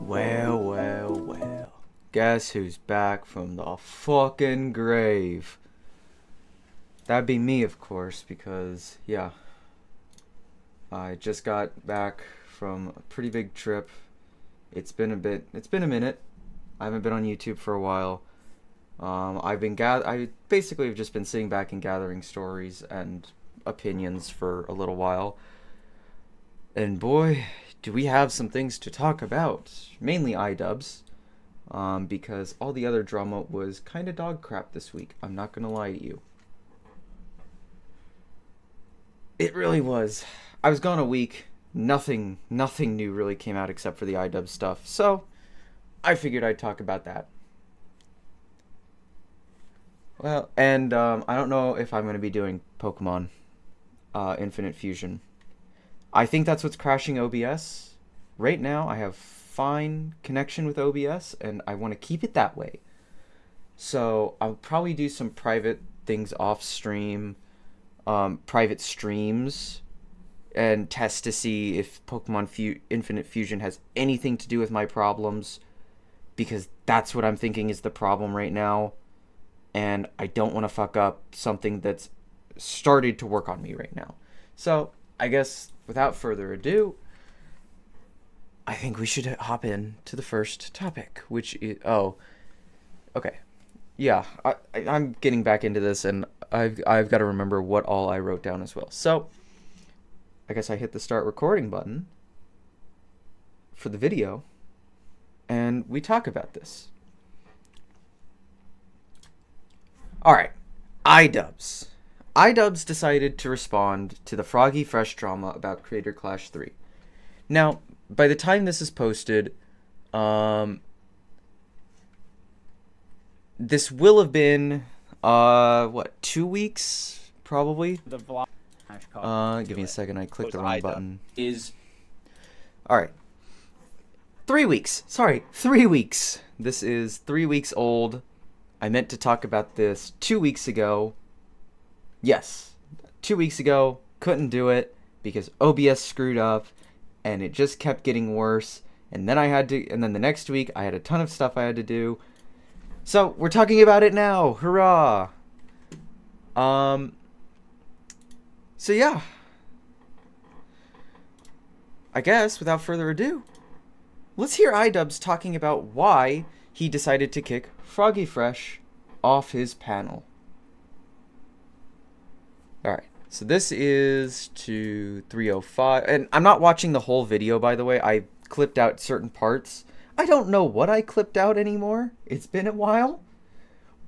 Well, well, well. Guess who's back from the fucking grave? That'd be me, of course, because, yeah. I just got back from a pretty big trip. It's been a minute. I haven't been on YouTube for a while. I basically have just been sitting back and gathering stories and opinions for a little while. And boy, do we have some things to talk about. Mainly Idubbbz. Because all the other drama was kind of dog crap this week. I'm not gonna lie to you. It really was. I was gone a week. Nothing new really came out except for the Idubbbz stuff. So, I figured I'd talk about that. Well, and I don't know if I'm going to be doing Pokemon Infinite Fusion. I think that's what's crashing OBS. Right now, I have fine connection with OBS, and I want to keep it that way. So, I'll probably do some private things off stream, private streams, and test to see if Pokemon Infinite Fusion has anything to do with my problems, because that's what I'm thinking is the problem right now. And I don't want to fuck up something that's started to work on me right now. So, I guess, without further ado, I think we should hop in to the first topic, which is... Oh, okay. Yeah, I'm getting back into this, and I've got to remember what all I wrote down as well. So, I guess I hit the start recording button for the video, and we talk about this. Alright, Idubbbz. Idubbbz decided to respond to the Froggy Fresh drama about Creator Clash 3. Now, by the time this is posted, this will have been, what, 2 weeks, probably? The vlog. Give me a second, I clicked the wrong button. Alright. 3 weeks. Sorry, 3 weeks. This is 3 weeks old. I meant to talk about this 2 weeks ago. Yes, 2 weeks ago. Couldn't do it because OBS screwed up, and it just kept getting worse. And then and then the next week I had a ton of stuff I had to do. So we're talking about it now. Hurrah! So yeah. I guess without further ado, let's hear Idubbbz talking about why he decided to kick Froggy Fresh off his panel. Alright, so this is to 305, and I'm not watching the whole video, by the way. I clipped out certain parts. I don't know what I clipped out anymore. It's been a while.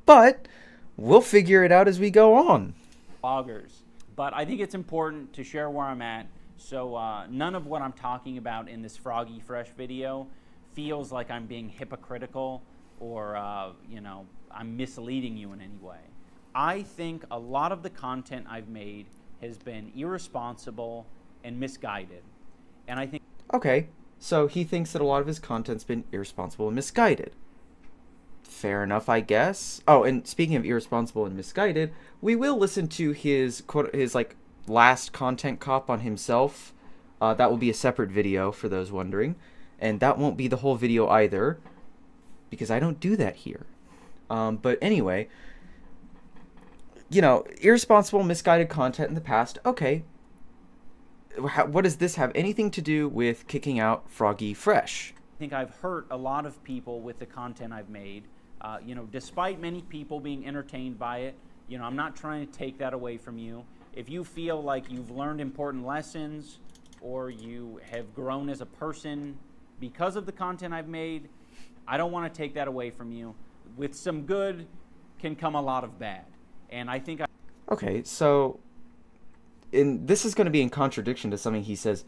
But we'll figure it out as we go on. Bloggers. But I think it's important to share where I'm at, so none of what I'm talking about in this Froggy Fresh video feels like I'm being hypocritical or, you know, I'm misleading you in any way. I think a lot of the content I've made has been irresponsible and misguided. And I think... Okay, so he thinks that a lot of his content's been irresponsible and misguided. Fair enough, I guess. Oh, and speaking of irresponsible and misguided, we will listen to his like, last content cop on himself. That will be a separate video, for those wondering. And that won't be the whole video either, because I don't do that here. But anyway, you know, irresponsible, misguided content in the past, okay. What does this have anything to do with kicking out Froggy Fresh? I think I've hurt a lot of people with the content I've made. You know, despite many people being entertained by it, you know, I'm not trying to take that away from you. If you feel like you've learned important lessons or you have grown as a person because of the content I've made, I don't want to take that away from you. With some good can come a lot of bad. And I think Okay, so this is going to be in contradiction to something he says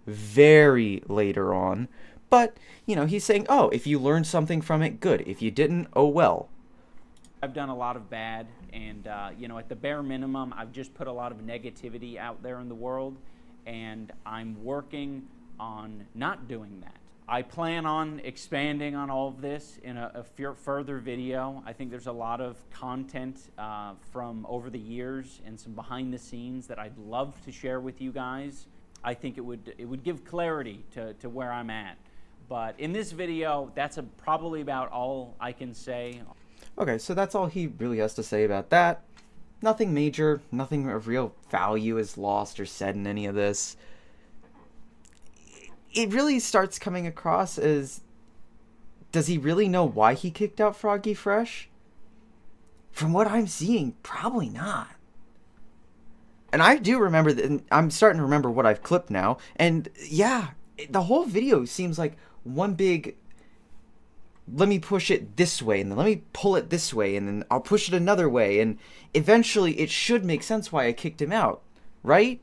very later on. But, you know, he's saying, oh, if you learned something from it, good. If you didn't, oh well. I've done a lot of bad, and, you know, at the bare minimum, I've just put a lot of negativity out there in the world, and I'm working on not doing that. I plan on expanding on all of this in a further video. I think there's a lot of content from over the years and some behind the scenes that I'd love to share with you guys. I think it would give clarity to where I'm at. But in this video, that's probably about all I can say. Okay, so that's all he really has to say about that. Nothing major, nothing of real value is lost or said in any of this. It really starts coming across as, does he really know why he kicked out Froggy Fresh? From what I'm seeing, probably not. And I do remember that. I'm starting to remember what I've clipped now. And yeah, the whole video seems like one big, let me push it this way, and then let me pull it this way, and then I'll push it another way. And eventually it should make sense why I kicked him out. Right?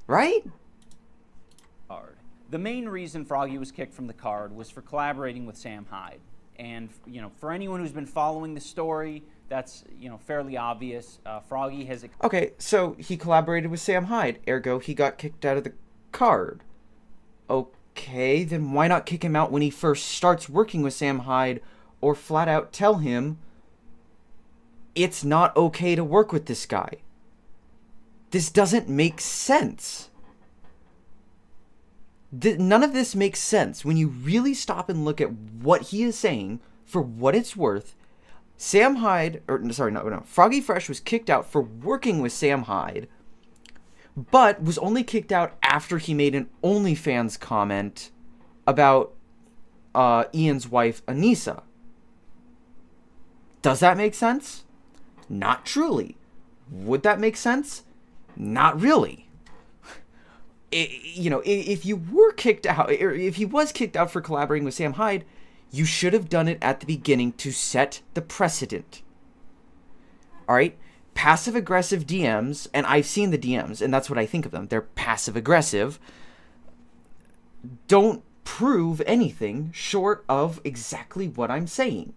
Right? The main reason Froggy was kicked from the card was for collaborating with Sam Hyde. And, you know, for anyone who's been following the story, that's, you know, fairly obvious. Froggy has... Okay, so he collaborated with Sam Hyde, ergo he got kicked out of the card. Okay, then why not kick him out when he first starts working with Sam Hyde, or flat out tell him it's not okay to work with this guy? This doesn't make sense. None of this makes sense when you really stop and look at what he is saying. For what it's worth, Sam Hyde, or sorry, no, Froggy Fresh was kicked out for working with Sam Hyde, but was only kicked out after he made an OnlyFans comment about Ian's wife, Anisa. Does that make sense? Not truly. Would that make sense? Not really. You know, if you were kicked out, or if he was kicked out for collaborating with Sam Hyde, you should have done it at the beginning to set the precedent. Alright? Passive-aggressive DMs, and I've seen the DMs, and that's what I think of them. They're passive-aggressive. Don't prove anything short of exactly what I'm saying.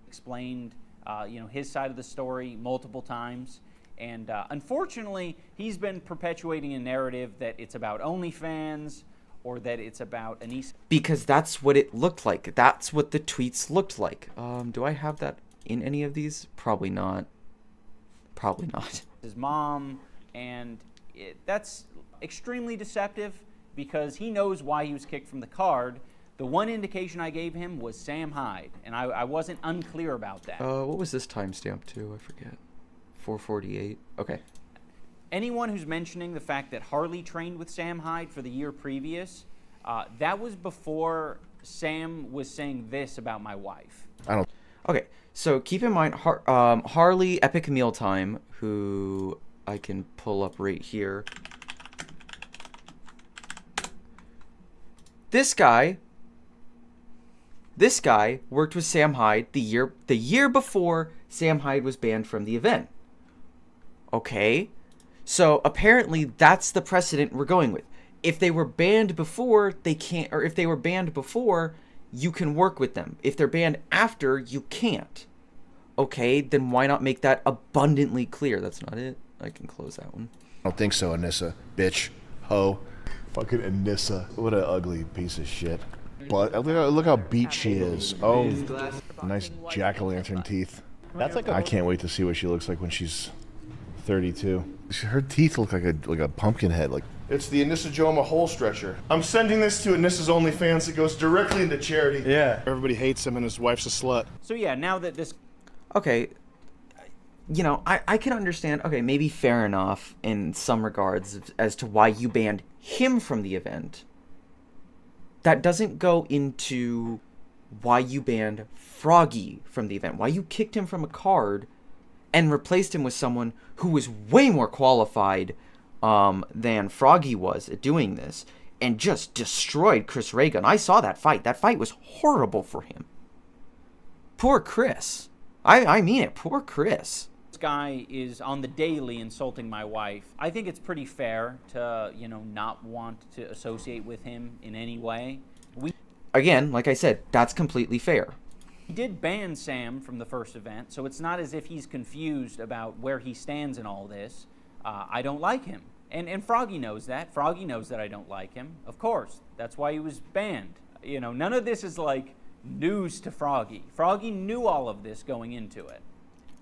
Explained, you know, his side of the story multiple times. And unfortunately, he's been perpetuating a narrative that it's about OnlyFans or that it's about Anisa. Because that's what it looked like. That's what the tweets looked like. Do I have that in any of these? Probably not. Probably not. His mom, and that's extremely deceptive because he knows why he was kicked from the card. The one indication I gave him was Sam Hyde, and I wasn't unclear about that. What was this timestamp to? I forget. 4:48. Okay. Anyone who's mentioning the fact that Harley trained with Sam Hyde for the year previous, that was before Sam was saying this about my wife. I don't. Okay, so keep in mind Harley Epic Mealtime, who I can pull up right here. This guy worked with Sam Hyde the year before Sam Hyde was banned from the event. Okay, so apparently that's the precedent we're going with. If they were banned before, they can't, or if they were banned before, you can work with them. If they're banned after, you can't. Okay, then why not make that abundantly clear? That's not it. I can close that one. I don't think so, Anissa. Bitch. Ho. Fucking Anissa. What an ugly piece of shit. But look how beat she is. Oh, nice jack-o'-lantern teeth. That's like I can't wait to see what she looks like when she's 32. Her teeth look like a pumpkin head. Like it's the Anissa Joma hole stretcher. I'm sending this to Anissa's OnlyFans. It goes directly into charity. Yeah. Everybody hates him and his wife's a slut. So yeah, now that this... Okay, you know, I can understand, okay, maybe fair enough in some regards as to why you banned him from the event. That doesn't go into why you banned Froggy from the event, why you kicked him from a card and replaced him with someone who was way more qualified than Froggy was at doing this, and just destroyed Chris Reagan. I saw that fight. That fight was horrible for him. Poor Chris. I mean it, poor Chris. This guy is on the daily insulting my wife. I think it's pretty fair to, you know, not want to associate with him in any way. Again, like I said, that's completely fair. He did ban Sam from the first event, so it's not as if he's confused about where he stands in all this. I don't like him. And Froggy knows that. Froggy knows that I don't like him. Of course. That's why he was banned. You know, none of this is like news to Froggy. Froggy knew all of this going into it.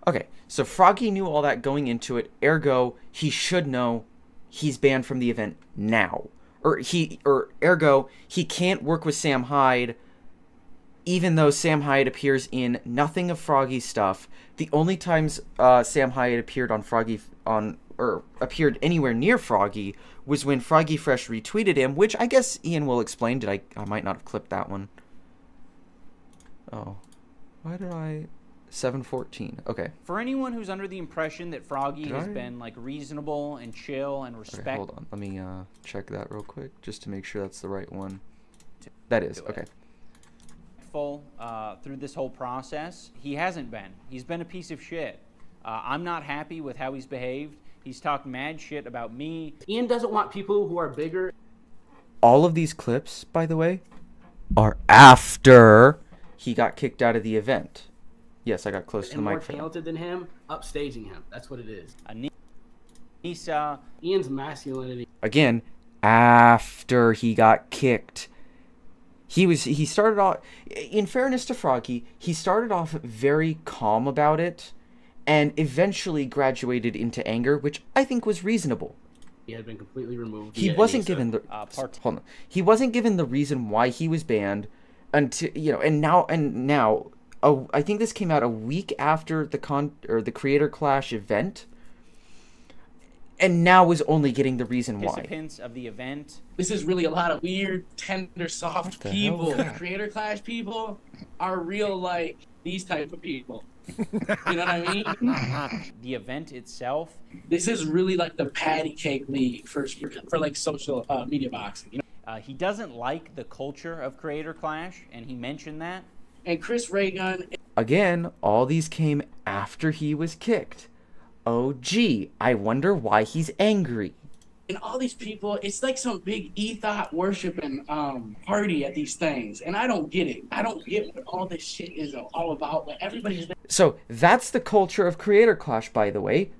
Okay, so Froggy knew all that going into it, ergo, he should know he's banned from the event now. or ergo, he can't work with Sam Hyde, even though Sam Hyde appears in nothing of Froggy's stuff. The only times Sam Hyde appeared on or appeared anywhere near Froggy was when Froggy Fresh retweeted him, which I guess Ian will explain. I might not have clipped that one. Oh, why did I? 7:14. Okay. For anyone who's under the impression that Froggy has been like reasonable and chill and respect. Okay, hold on. Let me check that real quick just to make sure that's the right one. That is okay. Through this whole process, he hasn't been. He's been a piece of shit. I'm not happy with how he's behaved. He's talked mad shit about me. Ian doesn't want people who are bigger. All of these clips, by the way, are after he got kicked out of the event. Yes, I got close to the microphone. More talented than him, upstaging him. That's what it is. Anisa. Ian's masculinity. Again, after he got kicked. He started off, in fairness to Froggy, he started off very calm about it and eventually graduated into anger, which I think was reasonable. He had been completely removed. He wasn't given the hold on. He wasn't given the reason why he was banned until, you know, and now I think this came out a week after the Creator Clash event, and now is only getting the reason why. Participants of the event. This is really a lot of weird, tender, soft people. Creator Clash people are real, like, these type of people. You know what I mean? The event itself. This is really like the patty cake league for like social media boxing. You know? He doesn't like the culture of Creator Clash, and he mentioned that. And Chris Raygun. Again, all these came after he was kicked. Oh, gee, I wonder why he's angry. And all these people, it's like some big ethos worshiping party at these things. And I don't get it. I don't get what all this shit is all about. But everybody's... So, that's the culture of Creator Clash, by the way.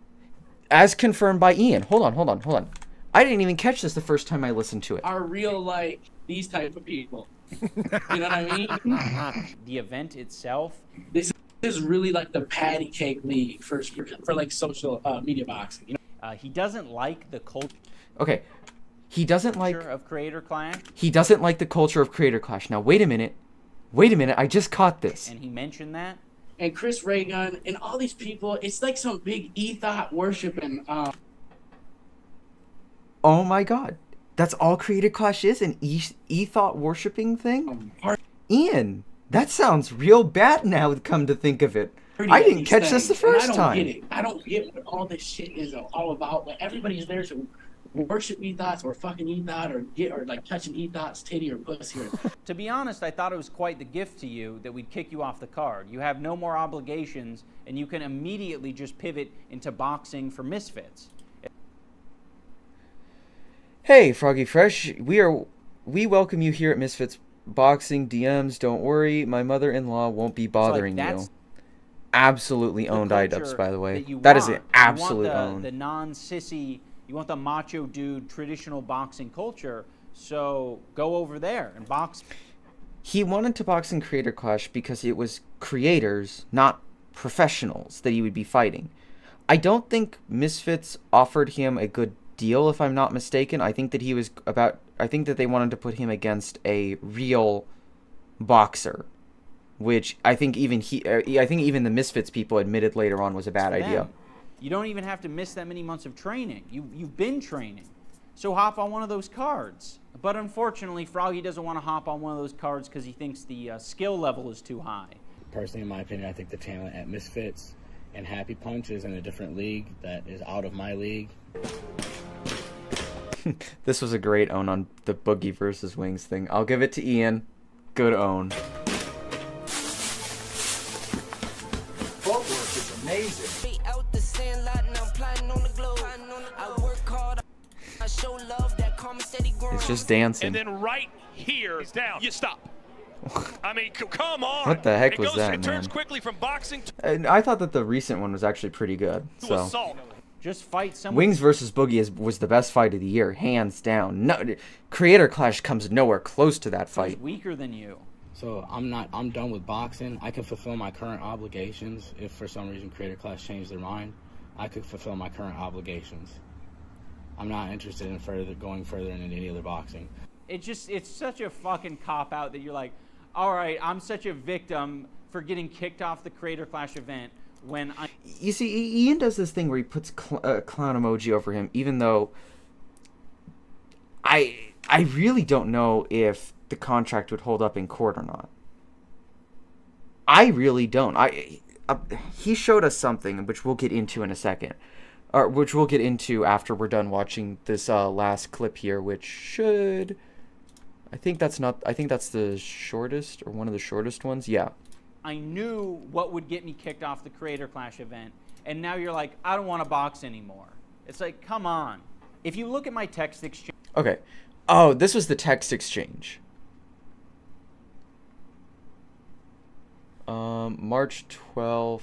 As confirmed by Ian. Hold on. I didn't even catch this the first time I listened to it. Are real, like, these type of people. You know what I mean? The event itself. This is really like the patty cake league for like social media boxing. You know? He doesn't like the culture. Okay, he doesn't like of Creator Clash. He doesn't like the culture of Creator Clash. Now wait a minute, I just caught this. And he mentioned that. And Chris Raygun and all these people, it's like some big ethos worshiping. Oh my God, that's all Creator Clash is, an ethos worshiping thing. Ian, that sounds real bad now. Come to think of it, I didn't catch this the first time. I don't get what all this shit is all about. But everybody's there to worship ethos or fucking ethos or like touching ethos titty or pussy. To be honest, I thought it was quite the gift to you that we'd kick you off the card. You have no more obligations, and you can immediately just pivot into boxing for misfits. Hey, Froggy Fresh, we welcome you here at Misfits Boxing. DMs, don't worry, my mother-in-law won't be bothering you. Absolutely owned Idubbbz, by the way. That is an absolute own. The non-sissy, you want the macho dude traditional boxing culture, so go over there and box. He wanted to box in Creator Clash because it was creators, not professionals, that he would be fighting. I don't think Misfits offered him a good deal, if I'm not mistaken. I think that I think that they wanted to put him against a real boxer, which I think even the Misfits people admitted later on was a bad idea. You don't even have to miss that many months of training. You've been training. So hop on one of those cards. But unfortunately, Froggy doesn't want to hop on one of those cards because he thinks the skill level is too high. Personally, in my opinion, I think the talent at Misfits and Happy Punch is in a different league that is out of my league. This was a great own on the Boogie versus Wings thing. I'll give it to Ian. Good own. Footwork is amazing. It's just dancing. And then right here, down. You stop. I mean, come on. What the heck was that, man? It turns man? quickly from boxing to I thought that the recent one was actually pretty good. So assault. Just fight someone. Wings versus Boogie was the best fight of the year, hands down. No, Creator Clash comes nowhere close to that fight. He's weaker than you. So I'm done with boxing. I can fulfill my current obligations. If for some reason Creator Clash changed their mind, I could fulfill my current obligations. I'm not interested in going further in any other boxing. It's such a fucking cop-out that you're like, all right, I'm such a victim for getting kicked off the Creator Clash event when I... You see, Ian does this thing where he puts a clown emoji over him, even though I really don't know if the contract would hold up in court or not. I really don't. He showed us something, which we'll get into in a second. Or which we'll get into after we're done watching this last clip here, which should... I think that's the shortest, or one of the shortest ones. Yeah. I knew what would get me kicked off the Creator Clash event, and now you're like, I don't want to box anymore. It's like, come on. If you look at my text exchange... Okay. Oh, this was the text exchange. March 12th.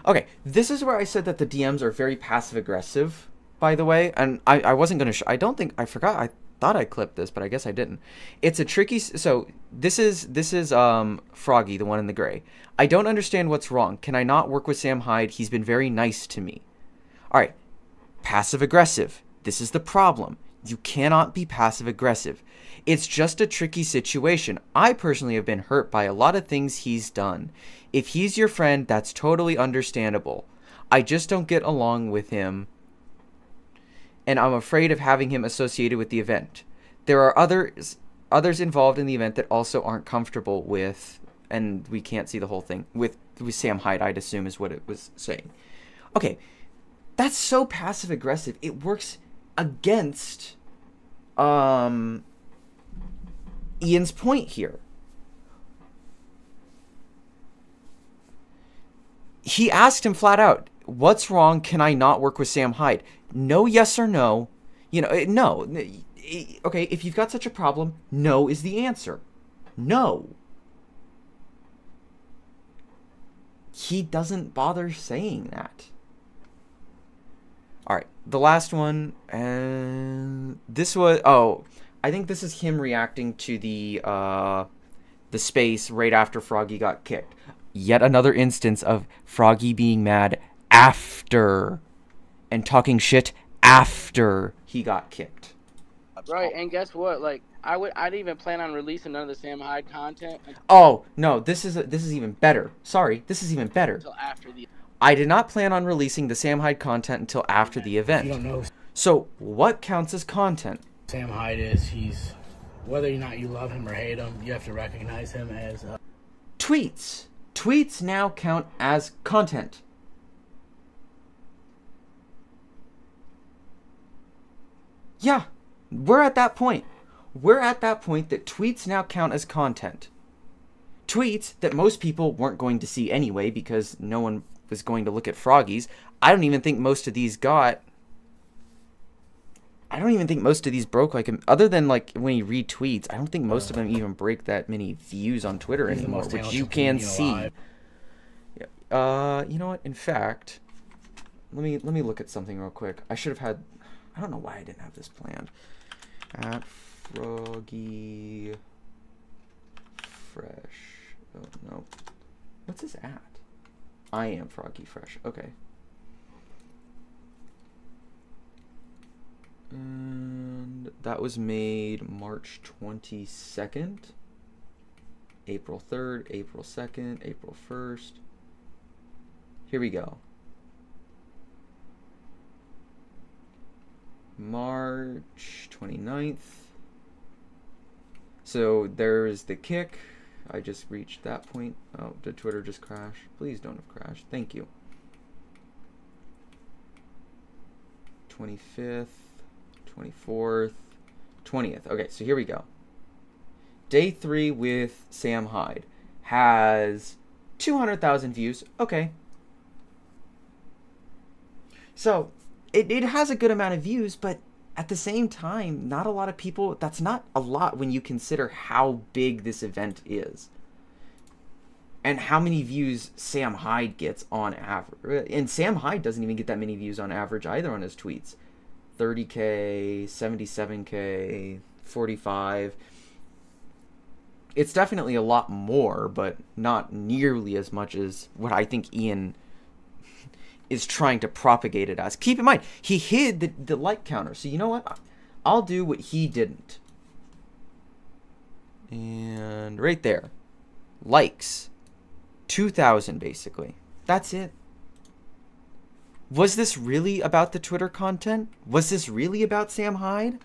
Okay, this is where I said that the DMs are very passive-aggressive, by the way, and I wasn't going to I don't think, I forgot, I thought I clipped this, but I guess I didn't. It's a tricky, so this is Froggy, the one in the gray. I don't understand what's wrong. Can I not work with Sam Hyde? He's been very nice to me. Alright, passive-aggressive. This is the problem. You cannot be passive-aggressive. It's just a tricky situation. I personally have been hurt by a lot of things he's done. If he's your friend, that's totally understandable. I just don't get along with him, and I'm afraid of having him associated with the event. There are others involved in the event that also aren't comfortable with, and we can't see the whole thing, with Sam Hyde, I'd assume is what it was saying. Okay, that's so passive-aggressive. It works against Ian's point here. He asked him flat out, what's wrong? Can I not work with Sam Hyde? No, yes or no. You know, no. Okay, if you've got such a problem, no is the answer. No. He doesn't bother saying that. Alright, the last one, and this was, oh, I think this is him reacting to the space right after Froggy got kicked. Yet another instance of Froggy being mad after and talking shit after he got kicked. Right, and guess what? Like, I didn't even plan on releasing none of the Sam Hyde content. Oh no, this is even better. Sorry, this is even better. Until after the. I did not plan on releasing the Sam Hyde content until after the event. You don't know. So what counts as content? Sam Hyde is, he's, whether or not you love him or hate him, you have to recognize him as tweets. Tweets now count as content. Yeah, we're at that point. We're at that point that tweets now count as content. Tweets that most people weren't going to see anyway because no one was going to look at Froggies. I don't even think most of these broke, like, other than, like, when you read tweets, I don't think most of them even break that many views on Twitter anymore, which you can see. You know what? In fact, let me look at something real quick. I should have had, I don't know why I didn't have this planned. At Froggy Fresh. Oh, no. What's this at? I am Froggy Fresh. Okay. And that was made March 22nd, April 3rd, April 2nd, April 1st. Here we go. March 29th. So there's the kick. I just reached that point. Oh, did Twitter just crash? Please don't have crashed. Thank you. 25th. 24th, 20th. Okay, so here we go. Day 3 with Sam Hyde has 200,000 views. Okay. So, it has a good amount of views, but at the same time, not a lot of people, that's not a lot when you consider how big this event is. And how many views Sam Hyde gets on average. And Sam Hyde doesn't even get that many views on average either on his tweets. 30K, 77K, 45. It's definitely a lot more, but not nearly as much as what I think Ian is trying to propagate it as. Keep in mind, he hid the like counter. So you know what? I'll do what he didn't. And right there. Likes. 2,000 basically. That's it. Was this really about the Twitter content? Was this really about Sam Hyde?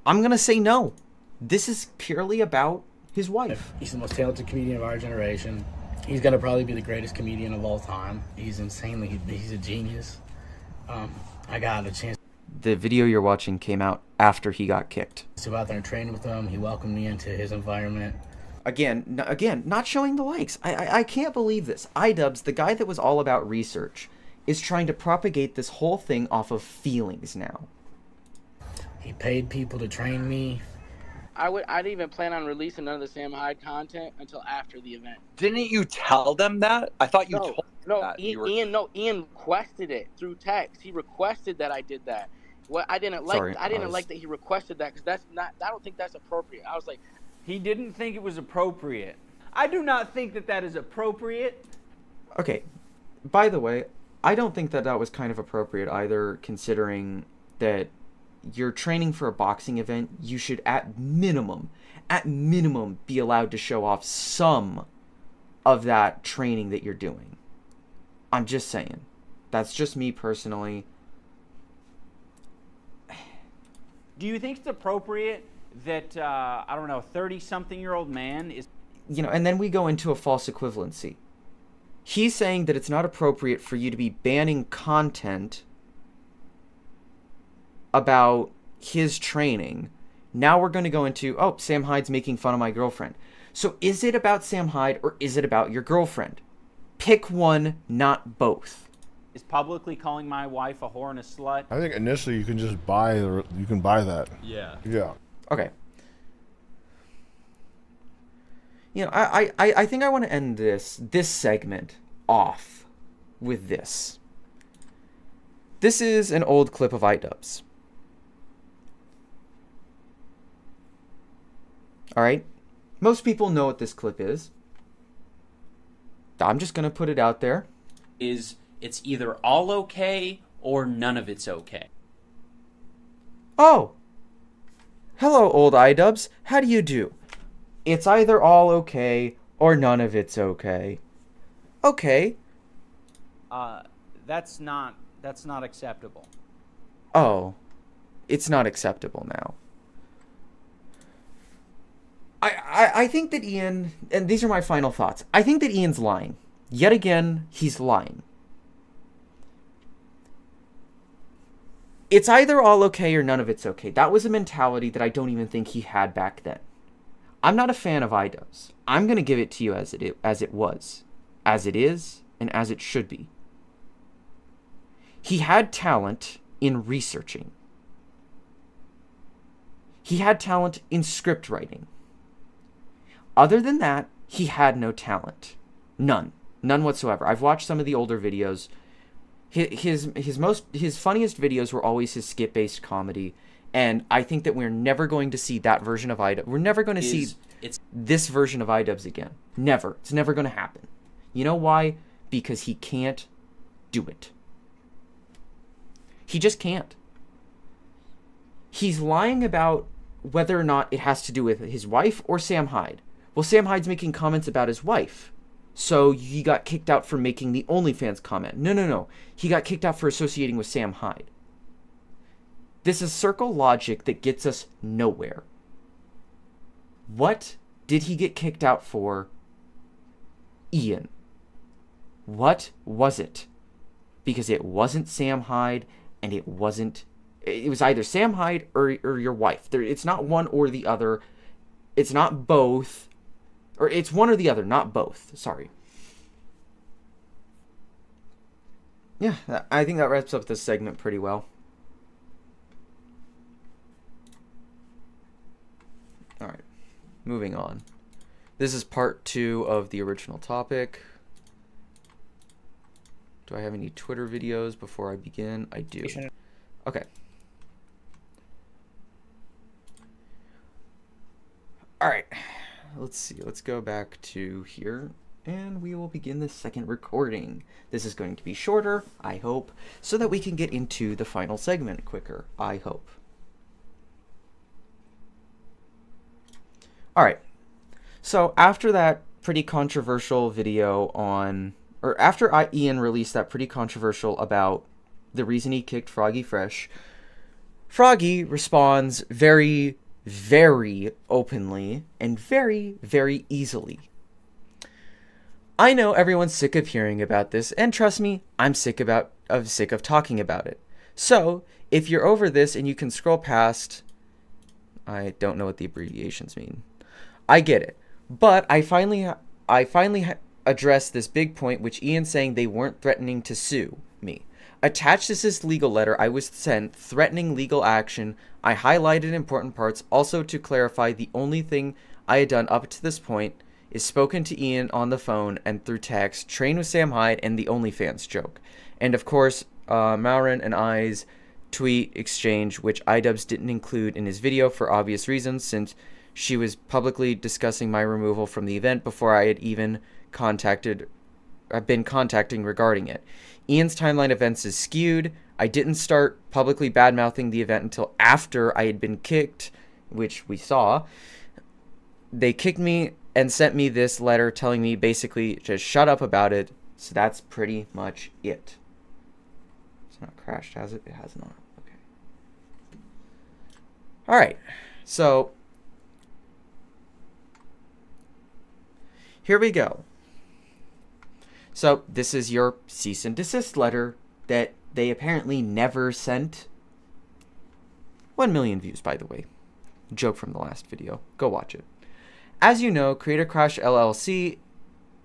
I'm going to say no. This is purely about his wife. He's the most talented comedian of our generation. He's going to probably be the greatest comedian of all time. He's insanely, he's a genius. I got a chance. The video you're watching came out after he got kicked. To go out there and train with him. He welcomed me into his environment. Again, not showing the likes. I can't believe this. Idubbbz, the guy that was all about research, is trying to propagate this whole thing off of feelings now. He paid people to train me. I didn't even plan on releasing none of the Sam Hyde content until after the event. Didn't you tell them that? I thought you told them that. Ian requested it through text. He requested that I did that. What I didn't like, like that he requested that, because that's not. I don't think that's appropriate. I was like, he didn't think it was appropriate. I do not think that that is appropriate. Okay, by the way, I don't think that that was kind of appropriate either, considering that you're training for a boxing event. You should at minimum be allowed to show off some of that training that you're doing. I'm just saying. That's just me personally. Do you think it's appropriate that, I don't know, 30-something-year-old man is... You know, and then we go into a false equivalency. He's saying that it's not appropriate for you to be banning content about his training. Now we're going to go into, oh, Sam Hyde's making fun of my girlfriend. So is it about Sam Hyde or is it about your girlfriend? Pick one, not both. Is publicly calling my wife a whore and a slut. I think initially you can just buy that. Yeah. Yeah. Okay. You know, I think I want to end this segment off with this. This is an old clip of Idubbbz. Alright? Most people know what this clip is. I'm just going to put it out there. It's either all okay or none of it's okay. Oh! Hello, old Idubbbz. How do you do? It's either all okay or none of it's okay. Okay. That's not acceptable. Oh. It's not acceptable now. I think that Ian, and these are my final thoughts, I think that Ian's lying. Yet again, he's lying. It's either all okay or none of it's okay. That was a mentality that I don't even think he had back then. I'm not a fan of Idubbbz. I'm going to give it to you as it was, as it is, and as it should be. He had talent in researching. He had talent in script writing. Other than that, he had no talent. None. None whatsoever. I've watched some of the older videos. His funniest videos were always his skit-based comedy, and I think that we're never going to see that version of Idubbbz. We're never going to see this version of Idubbbz again. Never. It's never going to happen. You know why? Because he can't do it. He just can't. He's lying about whether or not it has to do with his wife or Sam Hyde. Well, Sam Hyde's making comments about his wife. So he got kicked out for making the OnlyFans comment. No. He got kicked out for associating with Sam Hyde. This is circle logic that gets us nowhere. What did he get kicked out for? Ian. What was it? Because it wasn't Sam Hyde, and it was either Sam Hyde or your wife. It's not one or the other. It's not both. Or it's one or the other, not both. Sorry. Yeah, I think that wraps up this segment pretty well. Alright, moving on. This is part 2 of the original topic. Do I have any Twitter videos before I begin? I do. Okay. Alright. Let's see. Let's go back to here. and we will begin the second recording. This is going to be shorter, I hope, so that we can get into the final segment quicker, I hope. Alright, so after that pretty controversial video on, or after Ian released that pretty controversial about the reason he kicked Froggy Fresh, Froggy responds very, very openly and very, very easily. I know everyone's sick of hearing about this, and trust me, I'm sick of talking about it. So, if you're over this and you can scroll past, I don't know what the abbreviations mean. I get it, but I finally addressed this big point, which Ian's saying they weren't threatening to sue me. Attached is this legal letter I was sent threatening legal action. I highlighted important parts also to clarify the only thing I had done up to this point is spoken to Ian on the phone and through text, train with Sam Hyde, and the OnlyFans joke. And of course, Maurin and I's tweet exchange, which Idubbbz didn't include in his video for obvious reasons, since she was publicly discussing my removal from the event before I had even been contacting regarding it. Ian's timeline events is skewed. I didn't start publicly bad-mouthing the event until after I had been kicked, which we saw. They kicked me and sent me this letter telling me basically just shut up about it. So that's pretty much it. It's not crashed, has it? It has not. Okay. Alright. So here we go. So this is your cease and desist letter that they apparently never sent. 1 million views, by the way. Joke from the last video. Go watch it. As you know, Creator Clash LLC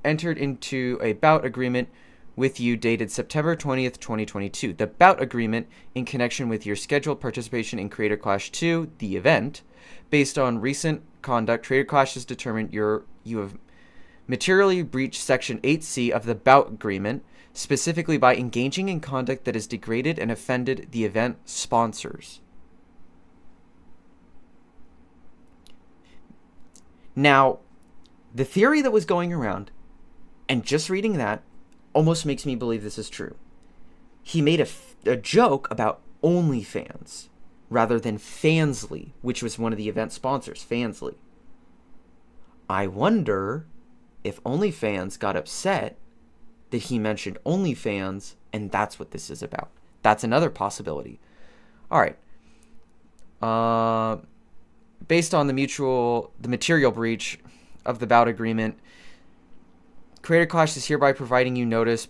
entered into a bout agreement with you dated September 20th, 2022. The bout agreement, in connection with your scheduled participation in Creator Clash 2, the event, based on recent conduct, Creator Clash has determined you have materially breached Section 8C of the bout agreement, specifically by engaging in conduct that has degraded and offended the event sponsors. Now, the theory that was going around, and just reading that, almost makes me believe this is true. He made a joke about OnlyFans, rather than Fansly, which was one of the event sponsors, Fansly. I wonder if OnlyFans got upset that he mentioned OnlyFans, and that's what this is about. That's another possibility. Alright. Based on the material breach of the bout agreement, Creator Clash is hereby providing you notice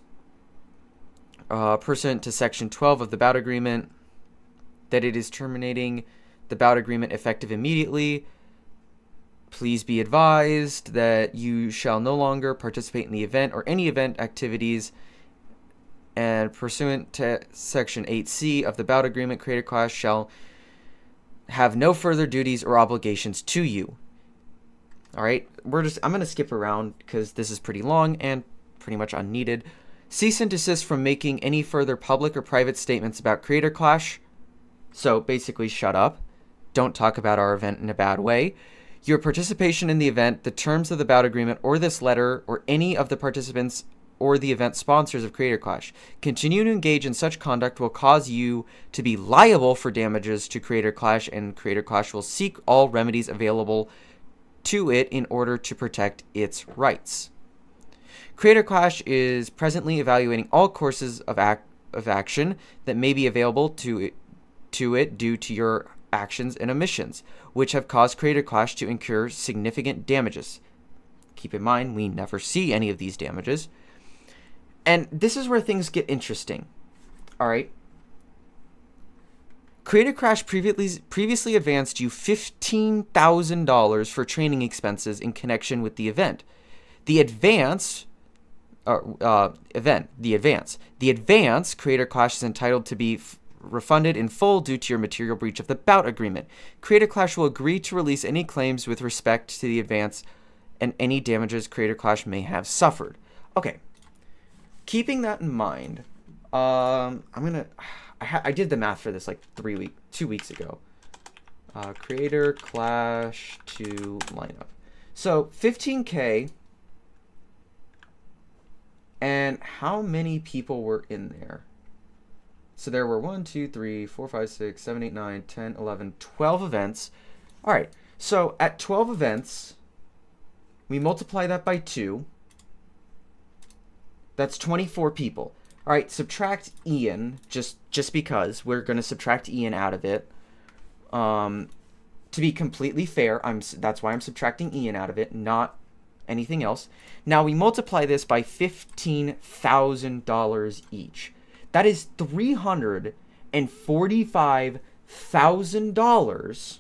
pursuant to Section 12 of the bout agreement that it is terminating the bout agreement effective immediately. Please be advised that you shall no longer participate in the event or any event activities, and pursuant to Section 8C of the bout agreement, Creator Clash shall have no further duties or obligations to you. Alright, I'm going to skip around because this is pretty long and pretty much unneeded. Cease and desist from making any further public or private statements about Creator Clash. So basically, shut up. Don't talk about our event in a bad way. Your participation in the event, the terms of the bout agreement, or this letter, or any of the participants or the event sponsors of Creator Clash continue to engage in such conduct will cause you to be liable for damages to Creator Clash, and Creator Clash will seek all remedies available to it in order to protect its rights. Creator Clash is presently evaluating all courses of action that may be available to it due to your actions and omissions, which have caused Creator Clash to incur significant damages. Keep in mind, we never see any of these damages. And this is where things get interesting. Alright. Creator Clash previously advanced you $15,000 for training expenses in connection with the event. The advance, Creator Clash is entitled to be refunded in full due to your material breach of the bout agreement. Creator Clash will agree to release any claims with respect to the advance and any damages Creator Clash may have suffered. Okay. Keeping that in mind, I did the math for this like 2 weeks ago. Creator Clash 2 lineup. So 15K And how many people were in there? So there were 1, 2, 3, 4, 5, 6, 7, 8, 9, 10, 11, 12 events. All right. So at 12 events, we multiply that by 2. That's 24 people. All right, subtract Ian, just because. We're going to subtract Ian out of it. To be completely fair, that's why I'm subtracting Ian out of it, not anything else. Now we multiply this by $15,000 each. That is $345,000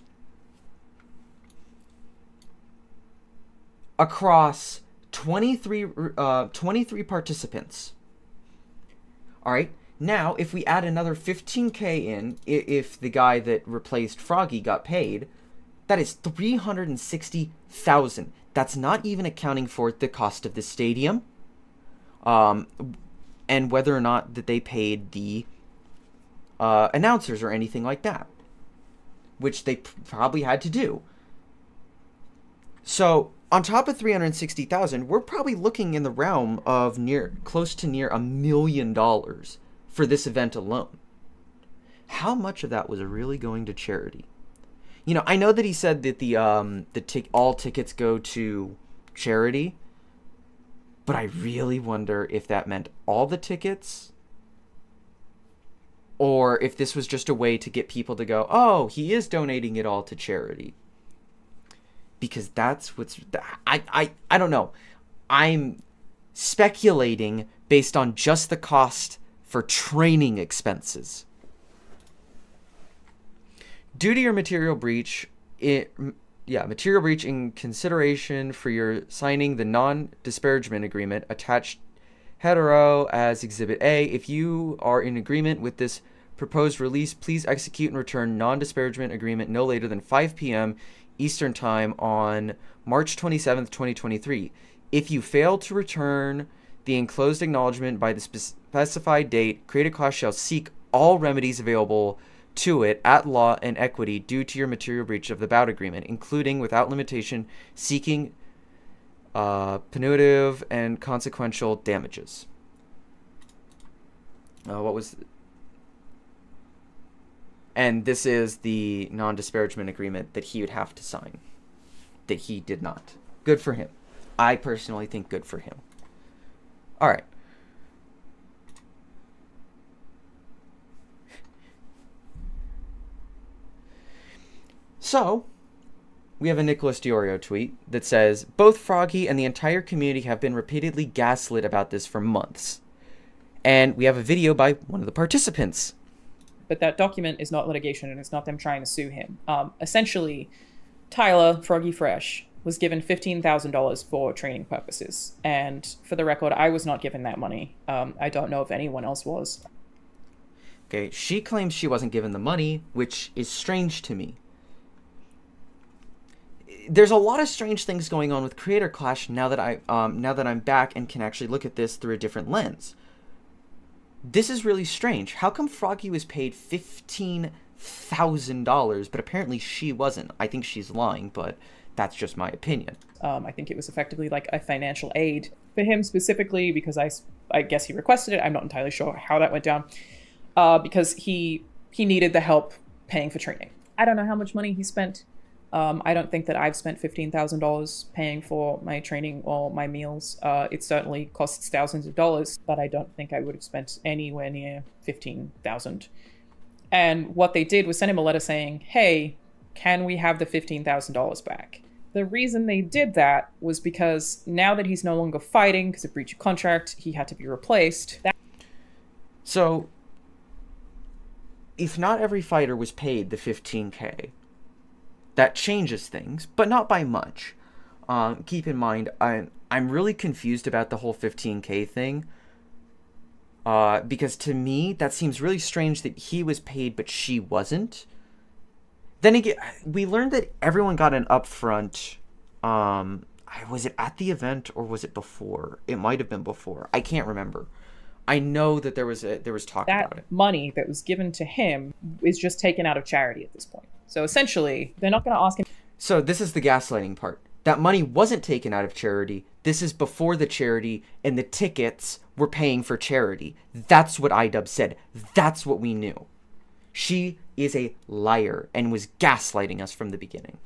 across 23 participants. All right. Now, if we add another $15K in, if the guy that replaced Froggy got paid, that is $360,000. That's not even accounting for the cost of the stadium, and whether or not that they paid the announcers or anything like that, which they probably had to do. So on top of $360,000, we're probably looking in the realm of close to near $1 million for this event alone. How much of that was really going to charity? You know, I know that he said that all tickets go to charity, but I really wonder if that meant all the tickets, or if this was just a way to get people to go, oh, he is donating it all to charity. Because that's what's... I don't know. I'm speculating based on just the cost for training expenses. Due to your material breach, material breach in consideration for your signing the non-disparagement agreement, attached hetero as Exhibit A. If you are in agreement with this proposed release, please execute and return non-disparagement agreement no later than 5 p.m. Eastern Time on March 27th, 2023. If you fail to return the enclosed acknowledgement by the specified date, Creative Class shall seek all remedies available to it at law and equity due to your material breach of the bout agreement, including, without limitation, seeking punitive and consequential damages. And this is the non-disparagement agreement that he would have to sign, that he did not. Good for him. I personally think good for him. All right. So, we have a Nicholas Diorio tweet that says, both Froggy and the entire community have been repeatedly gaslit about this for months. And we have a video by one of the participants. But that document is not litigation, and it's not them trying to sue him. Essentially, Tyler, Froggy Fresh, was given $15,000 for training purposes. And for the record, I was not given that money. I don't know if anyone else was. Okay, she claims she wasn't given the money, which is strange to me. There's a lot of strange things going on with Creator Clash now that I'm back and can actually look at this through a different lens. This is really strange. How come Froggy was paid $15,000, but apparently she wasn't? I think she's lying, but that's just my opinion. I think it was effectively like a financial aid for him specifically, because I guess he requested it. I'm not entirely sure how that went down, because he needed the help paying for training. I don't know how much money he spent. I don't think that I've spent $15,000 paying for my training or my meals. It certainly costs thousands of dollars, but I don't think I would have spent anywhere near $15,000. And what they did was send him a letter saying, hey, can we have the $15,000 back? The reason they did that was because now that he's no longer fighting because of breach of contract, he had to be replaced. So, if not every fighter was paid the $15K, that changes things, but not by much. Keep in mind, I'm really confused about the whole $15K thing. Because to me, that seems really strange that he was paid, but she wasn't. Then again, we learned that everyone got an upfront. Was it at the event or was it before? It might have been before. I can't remember. I know that there was talk about it. That money that was given to him is just taken out of charity at this point. So essentially, they're not going to ask him. So this is the gaslighting part. That money wasn't taken out of charity. This is before the charity, and the tickets were paying for charity. That's what Idubbbz said. That's what we knew. She is a liar and was gaslighting us from the beginning.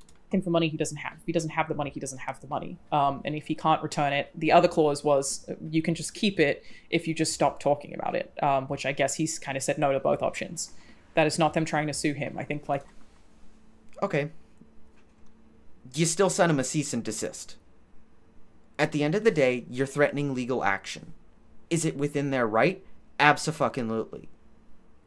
For money he doesn't have. If he doesn't have the money, he doesn't have the money. And if he can't return it, the other clause was you can just keep it if you just stop talking about it, which I guess he's kind of said no to both options. That is not them trying to sue him. I think, like... Okay. You still send him a cease and desist. At the end of the day, you're threatening legal action. Is it within their right? Abso-fucking-lutely.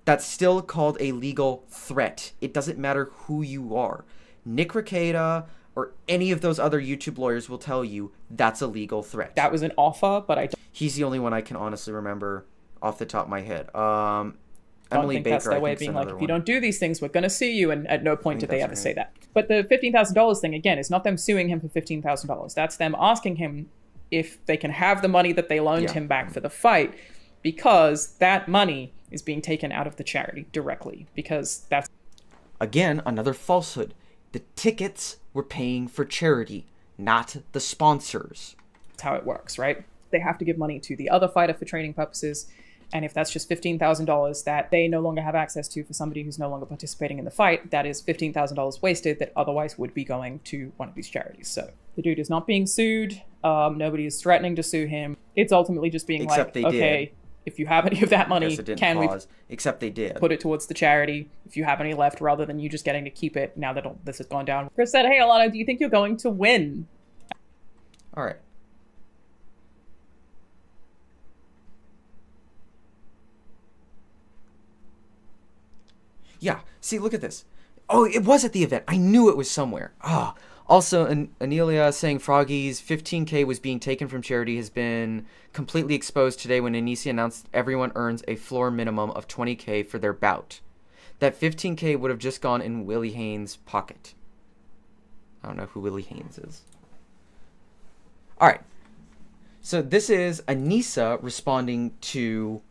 That's still called a legal threat. It doesn't matter who you are. Nick Rekieta or any of those other YouTube lawyers will tell you that's a legal threat. That was an offer, but he's the only one I can honestly remember off the top of my head. I don't think that's their way of being like, if you don't do these things, we're going to sue you, and at no point did they ever say that. But the $15,000 thing, again, is not them suing him for $15,000. That's them asking him if they can have the money that they loaned him back for the fight, because that money is being taken out of the charity directly, because that's... Again, another falsehood. The tickets were paying for charity, not the sponsors. That's how it works, right? They have to give money to the other fighter for training purposes, and if that's just $15,000 that they no longer have access to for somebody who's no longer participating in the fight, that is $15,000 wasted that otherwise would be going to one of these charities. So the dude is not being sued. Nobody is threatening to sue him. It's ultimately just being Except like, okay, if you have any of that money, can we Except they did. Put it towards the charity if you have any left, rather than you just getting to keep it now that this has gone down. Chris said, hey, Alana, do you think you're going to win? All right. Yeah, see, look at this. Oh, it was at the event. I knew it was somewhere. Ah. Also, Anelia saying Froggy's 15K was being taken from charity has been completely exposed today when Anisa announced everyone earns a floor minimum of 20K for their bout. That 15K would have just gone in Willie Haynes' pocket. I don't know who Willie Haynes is. Alright. So this is Anisa responding to...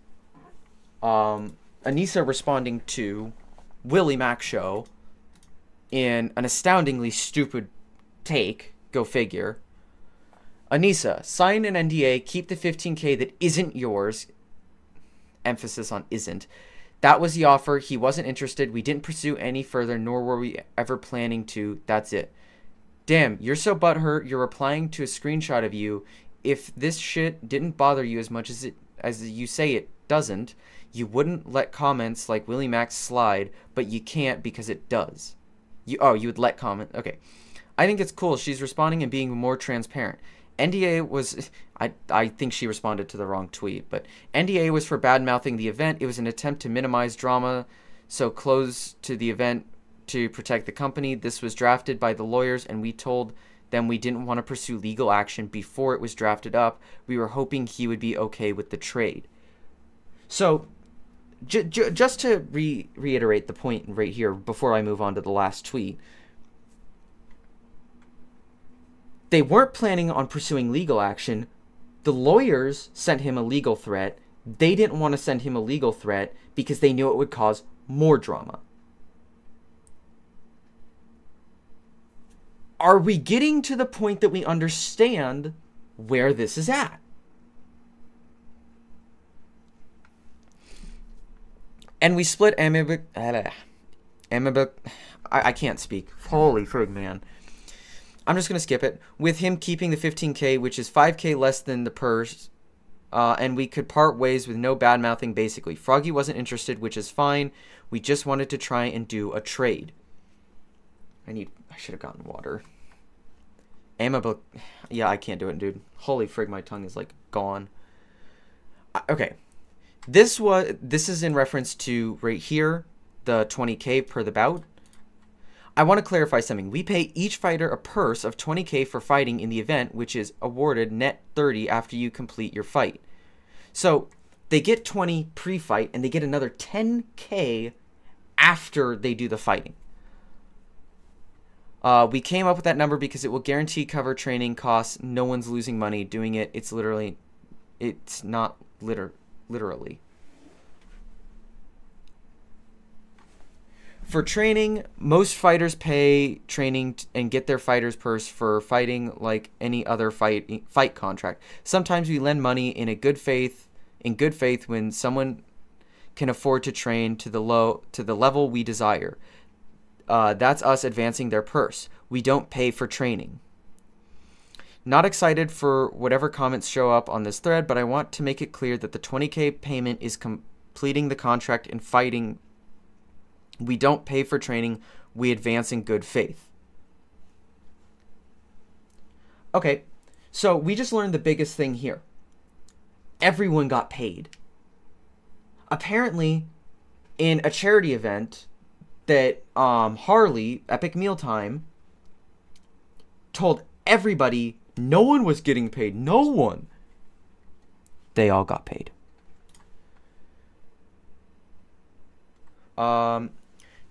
Willie Mac show in an astoundingly stupid take, go figure. Anisa, sign an NDA, keep the 15K that isn't yours. Emphasis on isn't. That was the offer. He wasn't interested. We didn't pursue any further, nor were we ever planning to. That's it. Damn, you're so butthurt, you're replying to a screenshot of you. If this shit didn't bother you as much as you say it doesn't, you wouldn't let comments like Willie Max slide, but you can't because it does. You would let comment. Okay. I think it's cool. She's responding and being more transparent. NDA was... I think she responded to the wrong tweet, but NDA was for bad-mouthing the event. It was an attempt to minimize drama, so close to the event to protect the company. This was drafted by the lawyers, and we told them we didn't want to pursue legal action before it was drafted up. We were hoping he would be okay with the trade. So... just to reiterate the point right here before I move on to the last tweet, they weren't planning on pursuing legal action. The lawyers sent him a legal threat. They didn't want to send him a legal threat because they knew it would cause more drama. Are we getting to the point that we understand where this is at? And we split I can't speak. Holy frig, man. I'm just going to skip it. With him keeping the 15K, which is 5K less than the purse, and we could part ways with no bad-mouthing, basically. Froggy wasn't interested, which is fine. We just wanted to try and do a trade. I should have gotten water. Yeah, I can't do it, dude. Holy frig, my tongue is, like, gone. Okay. This is in reference to right here, the 20K per the bout. I want to clarify something. We pay each fighter a purse of 20K for fighting in the event, which is awarded net 30 after you complete your fight. So they get 20 pre-fight, and they get another 10K after they do the fighting. We came up with that number because it will guarantee cover training costs. No one's losing money doing it. It's not literally. For training, most fighters pay training and get their fighter's purse for fighting like any other fight contract. Sometimes we lend money in good faith when someone can afford to train to the level we desire. That's us advancing their purse. We don't pay for training. Not excited for whatever comments show up on this thread, but I want to make it clear that the 20K payment is completing the contract and fighting. We don't pay for training. We advance in good faith. Okay, so we just learned the biggest thing here. Everyone got paid. Apparently, in a charity event that Harley, Epic Mealtime, told everybody no one was getting paid. No one. They all got paid.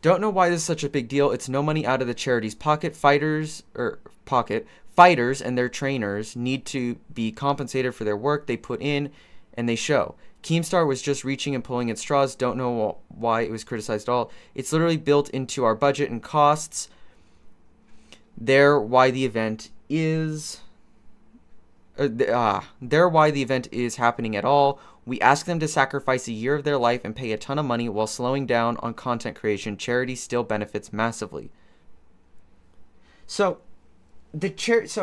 Don't know why this is such a big deal. It's no money out of the charity's pocket. Fighters and their trainers need to be compensated for their work they put in and they show. Keemstar was just reaching and pulling at straws. Don't know why it was criticized at all. It's literally built into our budget and costs. Why the event is happening at all. We ask them to sacrifice a year of their life and pay a ton of money while slowing down on content creation. Charity still benefits massively. So the tickets,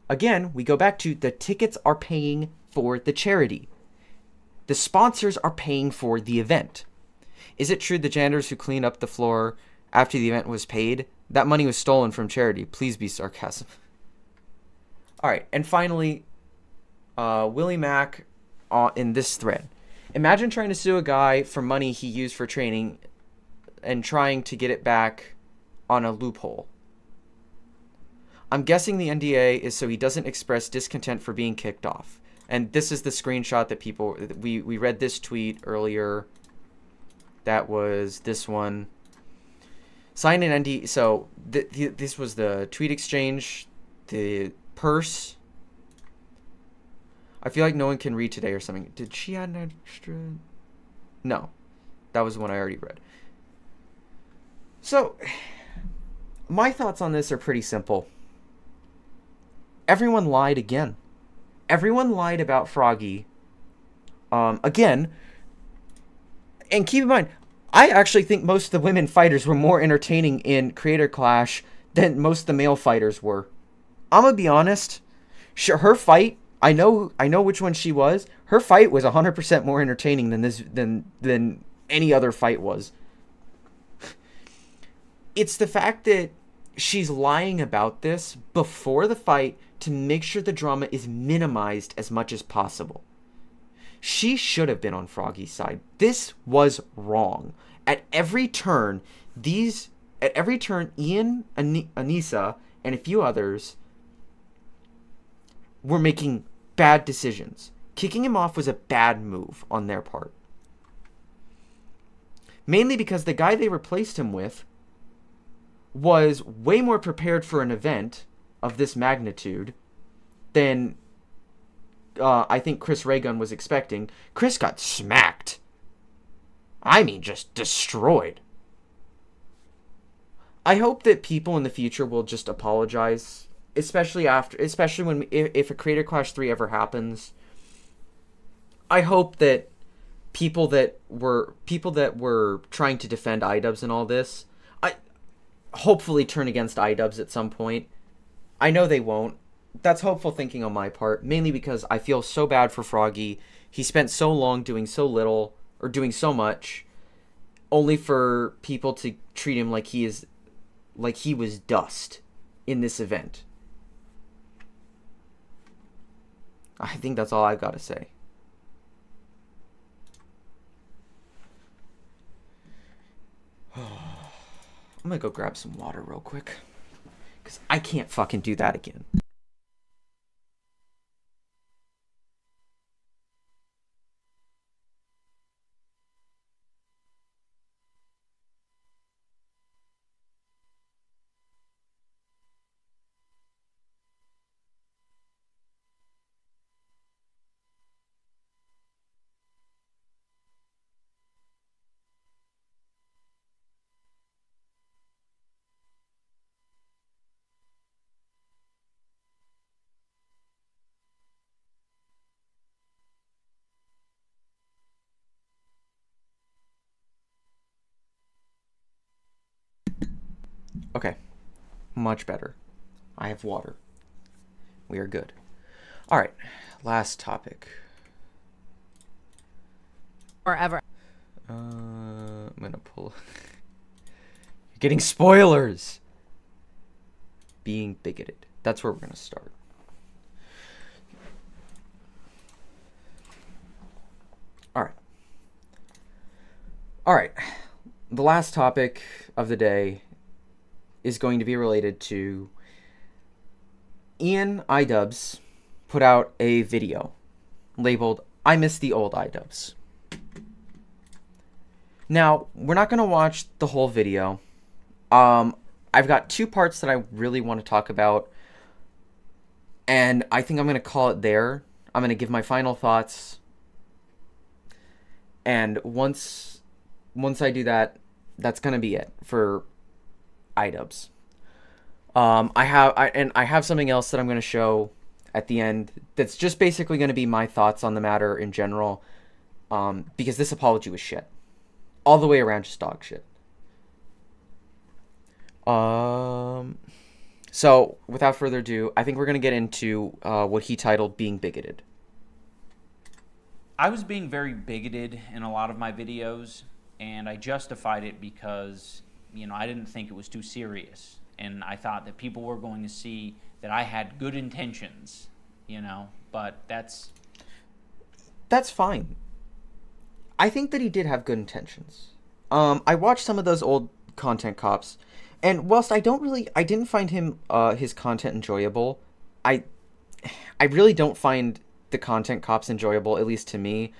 again, we go back to the tickets are paying for the charity. The sponsors are paying for the event. Is it true the janitors who clean up the floor after the event was paid? That money was stolen from charity. Please be sarcasm. All right, and finally, Willie Mack in this thread. Imagine trying to sue a guy for money he used for training and trying to get it back on a loophole. I'm guessing the NDA is so he doesn't express discontent for being kicked off. And this is the screenshot that we read this tweet earlier. That was this one. Sign an NDA. So this was the tweet exchange, the purse. I feel like no one can read today or something. Did she add an extra? No. That was the one I already read. So, my thoughts on this are pretty simple. Everyone lied again. Everyone lied about Froggy. Again. And keep in mind, I actually think most of the women fighters were more entertaining in Creator Clash than most of the male fighters were. I'm gonna be honest. Her fight, I know which one she was. Her fight was 100% more entertaining than any other fight was. It's the fact that she's lying about this before the fight to make sure the drama is minimized as much as possible. She should have been on Froggy's side. This was wrong. At every turn, Ian, Anisa, and a few others were making bad decisions. Kicking him off was a bad move on their part. Mainly because the guy they replaced him with was way more prepared for an event of this magnitude than I think Chris Raygun was expecting. Chris got smacked. I mean, just destroyed. I hope that people in the future will just apologize, especially when if a Creator Clash 3 ever happens. I hope that people that were trying to defend Idubbbz and all this, hopefully turn against Idubbbz at some point. I know they won't. That's hopeful thinking on my part, mainly because I feel so bad for Froggy. He spent so long doing so little, or doing so much, only for people to treat him like he was dust in this event. I think that's all I've got to say. I'm gonna go grab some water real quick, because I can't fucking do that again. Okay. Much better. I have water. We are good. All right. Last topic. Forever. I'm gonna pull. You're getting spoilers. Being bigoted. That's where we're gonna start. All right. All right. The last topic of the day is going to be related to Idubbbz put out a video labeled "I Miss the Old Idubbbz." Now, we're not going to watch the whole video. I've got two parts that I really want to talk about, and I think I'm going to call it there. I'm going to give my final thoughts, and once I do that, that's going to be it for Idubbbz. I have something else that I'm going to show at the end that's just basically going to be my thoughts on the matter in general, because this apology was shit. All the way around, just dog shit. So, without further ado, I think we're going to get into what he titled Being Bigoted. I was being very bigoted in a lot of my videos, and I justified it because, I didn't think it was too serious. And I thought that people were going to see that I had good intentions, but that's fine. I think that he did have good intentions. I watched some of those old content cops, and whilst I didn't find him his content enjoyable. I really don't find the content cops enjoyable, at least to me.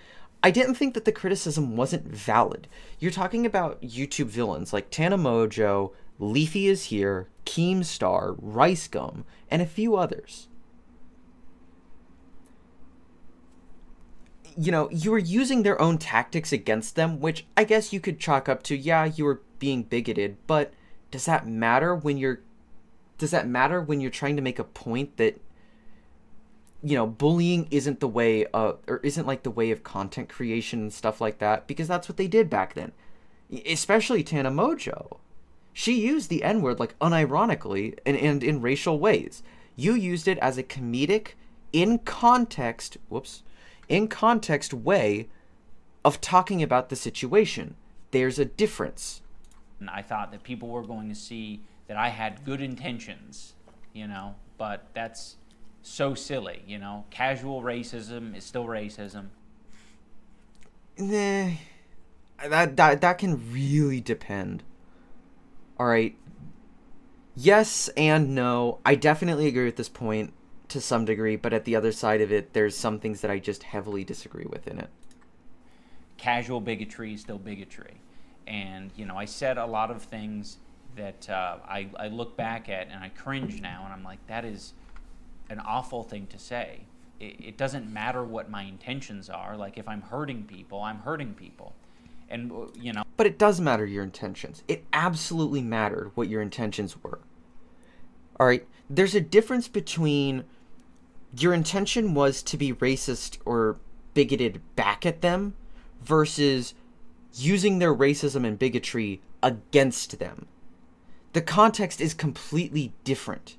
I didn't think that the criticism wasn't valid. You're talking about YouTube villains like Tana Mojo, Leafy is Here, Keemstar, Rice Gum, and a few others. You were using their own tactics against them, which I guess you could chalk up to, yeah, you were being bigoted, but does that matter when you're trying to make a point that, bullying isn't the way of, or isn't like the way of content creation and stuff like that, because that's what they did back then. Especially Tana Mojo. She used the N-word like unironically and in racial ways. You used it as a comedic, in context way of talking about the situation. There's a difference. And I thought that people were going to see that I had good intentions, but that's so silly, Casual racism is still racism. Nah, that can really depend. All right. Yes and no. I definitely agree with this point to some degree, but at the other side of it, there's some things that I just heavily disagree with in it. Casual bigotry is still bigotry. And, I said a lot of things that I look back at and I cringe now, and I'm like, that is an awful thing to say. It doesn't matter what my intentions are. Like, if I'm hurting people, I'm hurting people. And, But it does matter your intentions. It absolutely mattered what your intentions were. All right? There's a difference between your intention was to be racist or bigoted back at them versus using their racism and bigotry against them. The context is completely different.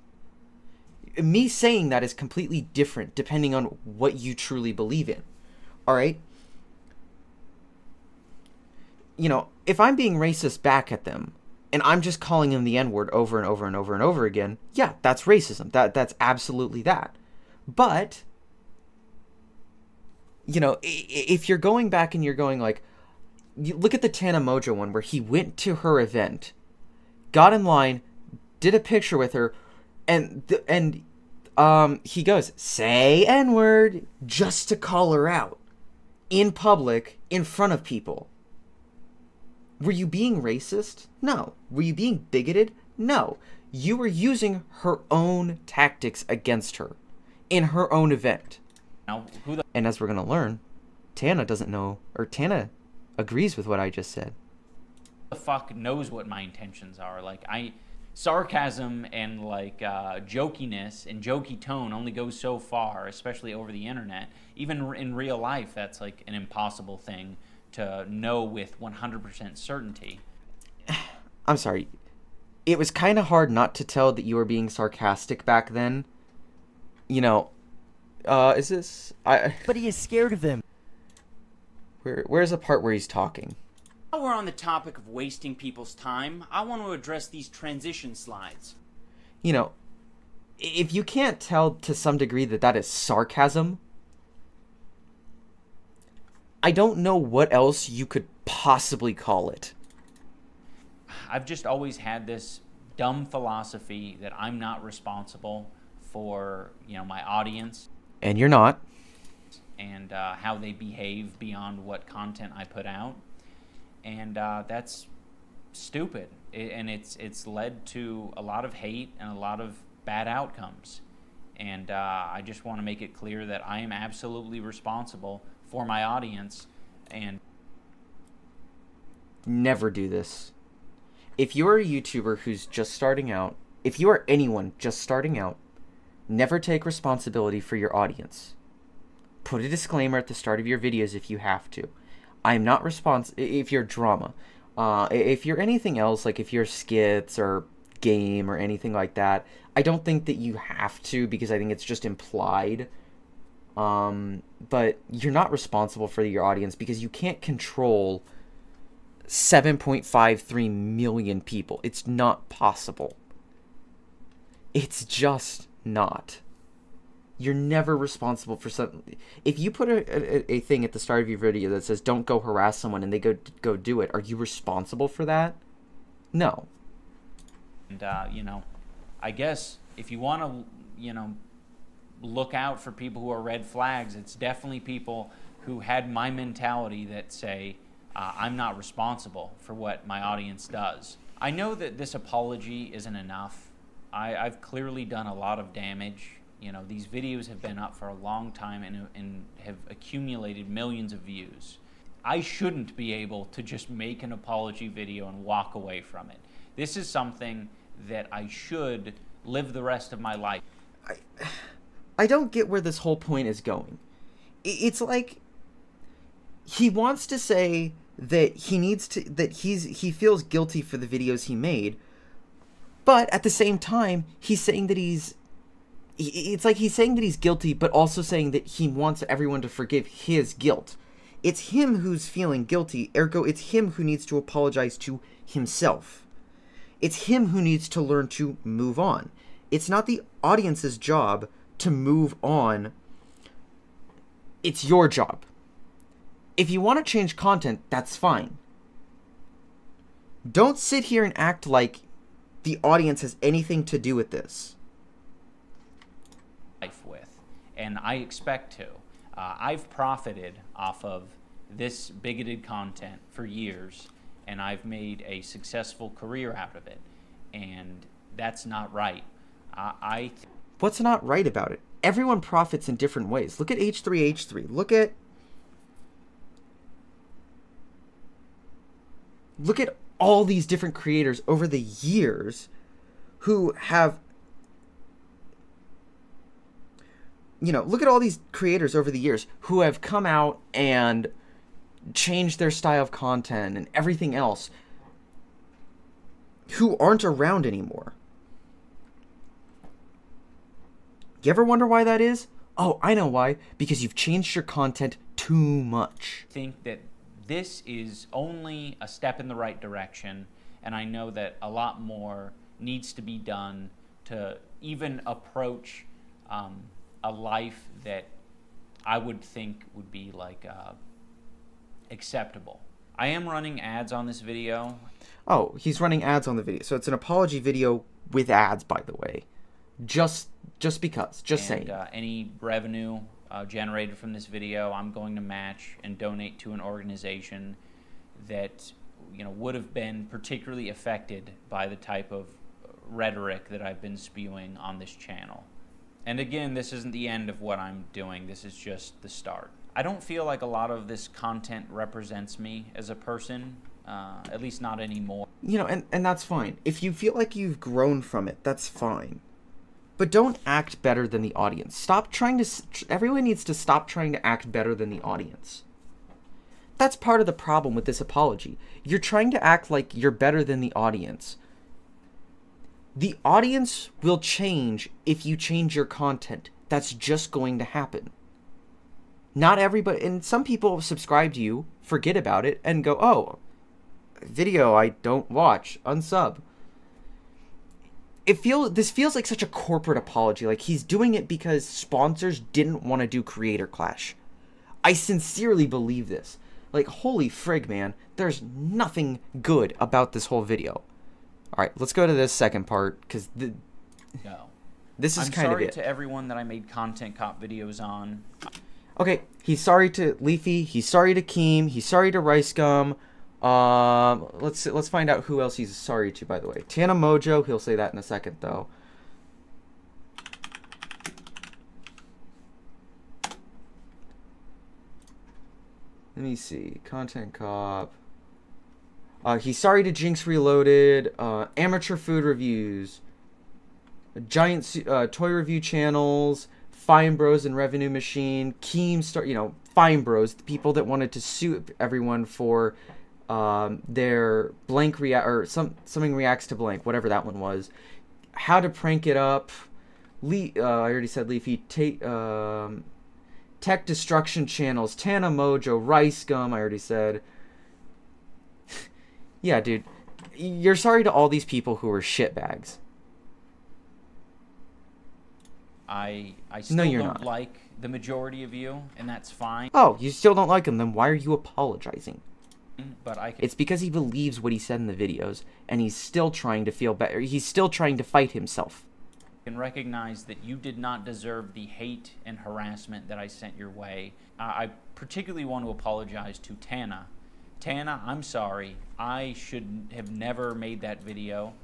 Me saying that is completely different depending on what you truly believe in. All right? If I'm being racist back at them, and I'm just calling them the N-word over and over and over and over again, yeah, that's racism. That's absolutely that. But, if you're going back and you're going like, you look at the Tana Mojo one where he went to her event, got in line, did a picture with her, and he goes, say N-word, just to call her out in public in front of people. Were you being racist? No. Were you being bigoted? No. You were using her own tactics against her in her own event. Now, and as we're going to learn, Tana doesn't know, or Tana agrees with what I just said. The fuck knows what my intentions are? Like, sarcasm and like jokiness and jokey tone only goes so far, especially over the internet. Even in real life, that's like an impossible thing to know with 100% certainty. I'm sorry. it was kind of hard not to tell that you were being sarcastic back then. You know, is this... But he is scared of them. Where's the part where he's talking? While we're on the topic of wasting people's time, I want to address these transition slides. You know, if you can't tell to some degree that that is sarcasm, I don't know what else you could possibly call it. I've just always had this dumb philosophy that I'm not responsible for, you know, my audience. And you're not. And how they behave beyond what content I put out. And that's stupid. And it's led to a lot of hate and a lot of bad outcomes. And I just want to make it clear that I am absolutely responsible for my audience. And never do this. If you're a YouTuber who's just starting out, if you are anyone just starting out, never take responsibility for your audience. Put a disclaimer at the start of your videos if you have to. I'm not responsible if you're drama. If you're anything else, like if you're skits or game or anything like that, I don't think that you have to, because I think it's just implied. But you're not responsible for your audience because you can't control 7.53 million people. It's not possible. It's just not. You're never responsible for something. If you put a thing at the start of your video that says don't go harass someone and they go do it, are you responsible for that? No. And you know, I guess if you want to, you know, look out for people who are red flags, it's definitely people who had my mentality that say, I'm not responsible for what my audience does. I know that this apology isn't enough. I've clearly done a lot of damage. You know, these videos have been up for a long time and have accumulated millions of views. I shouldn't be able to just make an apology video and walk away from it. This is something that I should live the rest of my life. I don't get where this whole point is going. It's like he wants to say that he feels guilty for the videos he made, but at the same time he's saying that it's like he's saying that he's guilty, but also saying that he wants everyone to forgive his guilt. It's him who's feeling guilty, ergo it's him who needs to apologize to himself. It's him who needs to learn to move on. It's not the audience's job to move on. It's your job. If you want to change content, that's fine. Don't sit here and act like the audience has anything to do with this. Life with, and I expect to. I've profited off of this bigoted content for years, and I've made a successful career out of it, and that's not right. What's not right about it? Everyone profits in different ways. Look at H3H3. Look at all these different creators over the years who have, you know, look at all these creators over the years who have come out and changed their style of content and everything else, who aren't around anymore. You ever wonder why that is? Oh, I know why. Because you've changed your content too much. I think that this is only a step in the right direction, and I know that a lot more needs to be done to even approach a life that I would think would be like acceptable. I am running ads on this video. Oh, he's running ads on the video. So it's an apology video with ads, by the way. Just because. Just saying. Any revenue generated from this video, I'm going to match and donate to an organization that, you know, would have been particularly affected by the type of rhetoric that I've been spewing on this channel. And again, this isn't the end of what I'm doing. This is just the start. I don't feel like a lot of this content represents me as a person, at least not anymore. You know, and that's fine. If you feel like you've grown from it, that's fine. But don't act better than the audience. Stop trying to... Everyone needs to stop trying to act better than the audience. That's part of the problem with this apology. You're trying to act like you're better than the audience. The audience will change if you change your content. That's just going to happen. Not everybody, and some people subscribe to you, forget about it, and go, oh, video I don't watch, unsub. This feels like such a corporate apology. Like he's doing it because sponsors didn't want to do Creator Clash. I sincerely believe this. Like, holy frig, man. There's nothing good about this whole video. Alright, let's go to this second part, because this is kind of it. I'm sorry to everyone that I made content cop videos on. Okay, he's sorry to Leafy, he's sorry to Keem, he's sorry to Rice Gum. Let's find out who else he's sorry to, by the way. Tana Mojo, he'll say that in a second, though. Let me see. Content Cop. He's sorry to Jinx Reloaded. Amateur Food Reviews. Giant Toy Review Channels. Fine Bros and Revenue Machine. Keem Fine Bros, the people that wanted to sue everyone for their blank or something reacts to blank, whatever that one was. How to Prank It Up. I already said Leafy. Tech Destruction Channels. Tana Mojo. Rice Gum, I already said. Yeah, dude. You're sorry to all these people who are shitbags. I still don't like the majority of you, and that's fine. Oh, you still don't like him? Then why are you apologizing? But it's because he believes what he said in the videos, and he's still trying to feel better. He's still trying to fight himself. I can recognize that you did not deserve the hate and harassment that I sent your way. I particularly want to apologize to Tana. Tana, I'm sorry. I should have never made that video.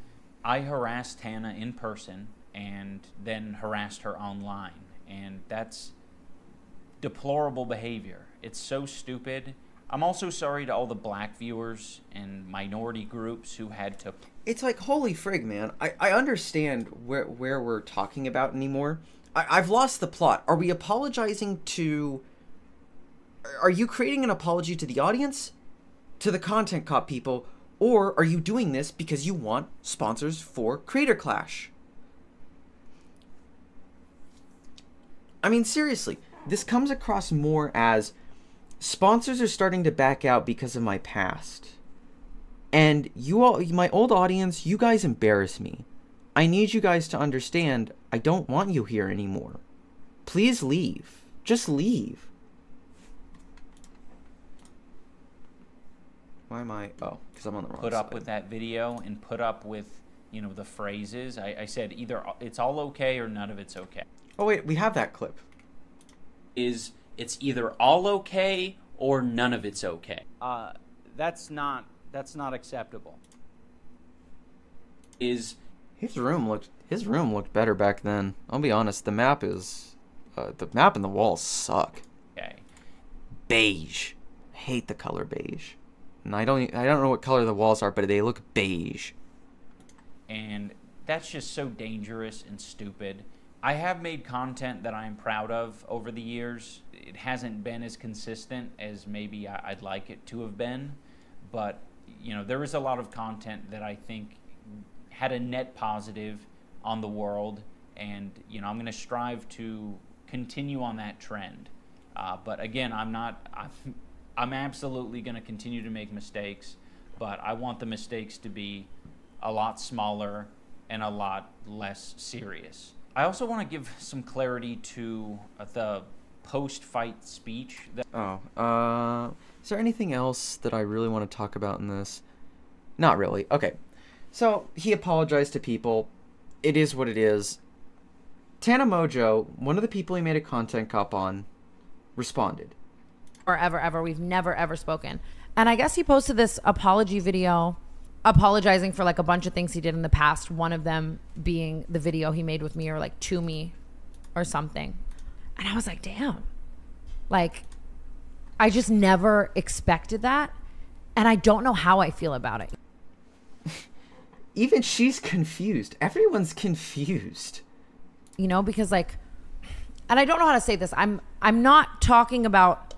I harassed Tana in person and then harassed her online, and that's deplorable behavior. It's so stupid. I'm also sorry to all the black viewers and minority groups who had to... It's like, holy frig, man. I understand where we're talking about anymore. I've lost the plot. Are we apologizing to... Are you creating an apology to the audience? To the Content Cop people? Or are you doing this because you want sponsors for Creator Clash? I mean, seriously. This comes across more as... Sponsors are starting to back out because of my past. And you all, my old audience, you guys embarrass me. I need you guys to understand I don't want you here anymore. Please leave. Just leave. Why am I... Oh, because I'm on the wrong side. Put up with that video and put up with, the phrases. I said either it's all okay or none of it's okay. Oh, wait, we have that clip. It's either all okay or none of it's okay. That's not acceptable. His room looked better back then. I'll be honest, the map and the walls suck. Okay. Beige. I hate the color beige. And I don't know what color the walls are, but they look beige. And that's just so dangerous and stupid. I have made content that I'm proud of over the years. It hasn't been as consistent as maybe I'd like it to have been, but there is a lot of content that I think had a net positive on the world, and I'm going to strive to continue on that trend. But again, I'm absolutely going to continue to make mistakes, but I want the mistakes to be a lot smaller and a lot less serious. I also want to give some clarity to the post-fight speech. Is there anything else that I really want to talk about in this? Not really. Okay. So, he apologized to people. It is what it is. Tana Mojo, one of the people he made a content cop on, responded. Or ever. We've never, ever spoken. And I guess he posted this apology video apologizing for like a bunch of things he did in the past. One of them being the video he made with me or like to me or something. And I was like, damn. Like, I just never expected that. And I don't know how I feel about it. Even she's confused. Everyone's confused. Because like, and I don't know how to say this. I'm not talking about